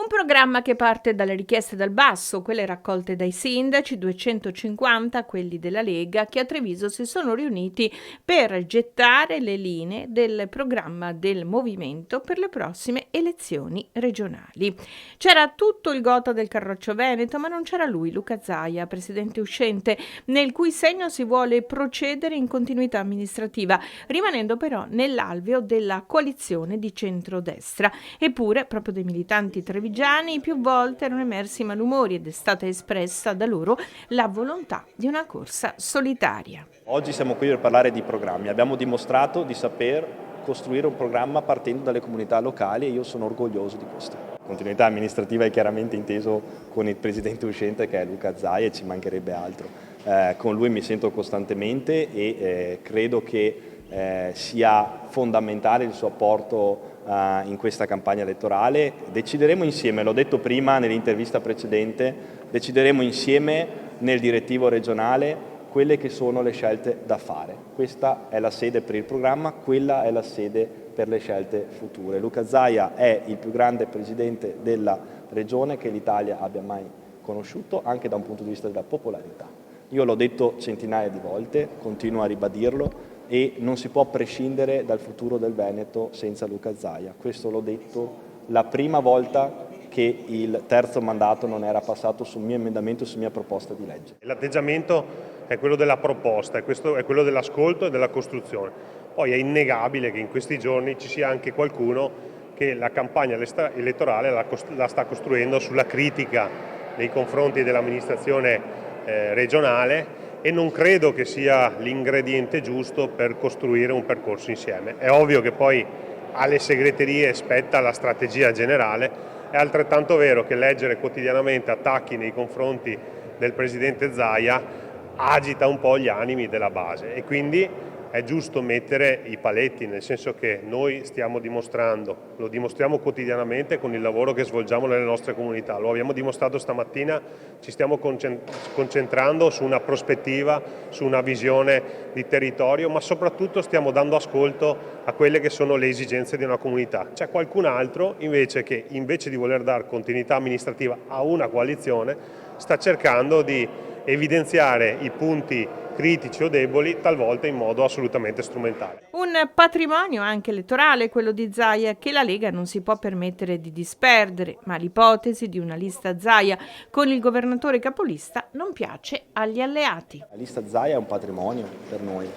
Un programma che parte dalle richieste dal basso, quelle raccolte dai sindaci, 250, quelli della Lega, che a Treviso si sono riuniti per gettare le linee del programma del movimento per le prossime elezioni regionali. C'era tutto il gotha del Carroccio Veneto, ma non c'era lui, Luca Zaia, presidente uscente, nel cui segno si vuole procedere in continuità amministrativa, rimanendo però nell'alveo della coalizione di centrodestra. Eppure, proprio dei militanti trevigiani più volte erano emersi malumori ed è stata espressa da loro la volontà di una corsa solitaria. Oggi siamo qui per parlare di programmi. Abbiamo dimostrato di saper costruire un programma partendo dalle comunità locali e io sono orgoglioso di questo. Continuità amministrativa è chiaramente inteso con il presidente uscente che è Luca Zaia e ci mancherebbe altro. Con lui mi sento costantemente e credo che sia fondamentale il suo apporto in questa campagna elettorale. Decideremo insieme, l'ho detto prima nell'intervista precedente, decideremo insieme nel direttivo regionale quelle che sono le scelte da fare. Questa è la sede per il programma, quella è la sede per le scelte future. Luca Zaia è il più grande presidente della regione che l'Italia abbia mai conosciuto, anche da un punto di vista della popolarità. Io l'ho detto centinaia di volte, continuo a ribadirlo e non si può prescindere dal futuro del Veneto senza Luca Zaia. Questo l'ho detto la prima volta che il terzo mandato non era passato sul mio emendamento, su mia proposta di legge. L'atteggiamento è quello della proposta, è quello dell'ascolto e della costruzione. Poi è innegabile che in questi giorni ci sia anche qualcuno che la campagna elettorale la sta costruendo sulla critica nei confronti dell'amministrazione regionale e non credo che sia l'ingrediente giusto per costruire un percorso insieme. È ovvio che poi alle segreterie spetta la strategia generale. È altrettanto vero che leggere quotidianamente attacchi nei confronti del presidente Zaia agita un po' gli animi della base e quindi è giusto mettere i paletti, nel senso che noi stiamo dimostrando, lo dimostriamo quotidianamente con il lavoro che svolgiamo nelle nostre comunità, lo abbiamo dimostrato stamattina, ci stiamo concentrando su una prospettiva, su una visione di territorio, ma soprattutto stiamo dando ascolto a quelle che sono le esigenze di una comunità. C'è qualcun altro invece che, invece di voler dare continuità amministrativa a una coalizione, sta cercando di evidenziare i punti critici o deboli, talvolta in modo assolutamente strumentale. Un patrimonio anche elettorale, quello di Zaia, che la Lega non si può permettere di disperdere, ma l'ipotesi di una lista Zaia con il governatore capolista non piace agli alleati. La lista Zaia è un patrimonio per noi,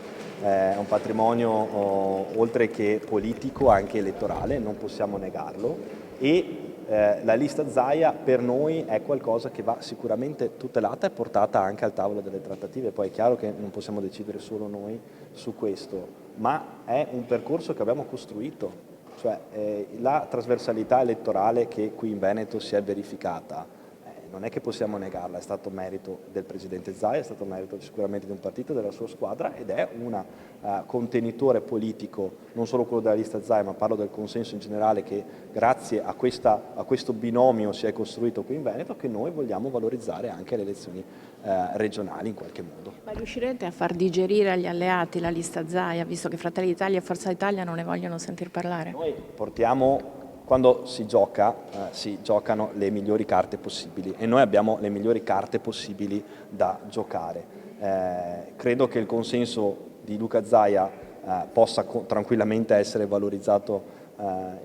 è un patrimonio oltre che politico anche elettorale, non possiamo negarlo e la lista Zaia per noi è qualcosa che va sicuramente tutelata e portata anche al tavolo delle trattative, poi è chiaro che non possiamo decidere solo noi su questo, ma è un percorso che abbiamo costruito, cioè la trasversalità elettorale che qui in Veneto si è verificata. Non è che possiamo negarla, è stato merito del presidente Zaia, è stato merito sicuramente di un partito, della sua squadra ed è un contenitore politico, non solo quello della lista Zaia, ma parlo del consenso in generale che grazie a questo binomio si è costruito qui in Veneto, che noi vogliamo valorizzare anche alle elezioni regionali in qualche modo. Ma riuscirete a far digerire agli alleati la lista Zaia, visto che Fratelli d'Italia e Forza Italia non ne vogliono sentir parlare? Noi portiamo... Quando si gioca, si giocano le migliori carte possibili e noi abbiamo le migliori carte possibili da giocare. Credo che il consenso di Luca Zaia possa tranquillamente essere valorizzato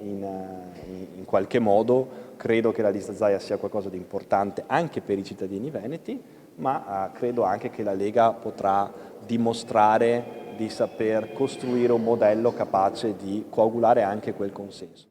in qualche modo. Credo che la lista Zaia sia qualcosa di importante anche per i cittadini veneti, ma credo anche che la Lega potrà dimostrare di saper costruire un modello capace di coagulare anche quel consenso.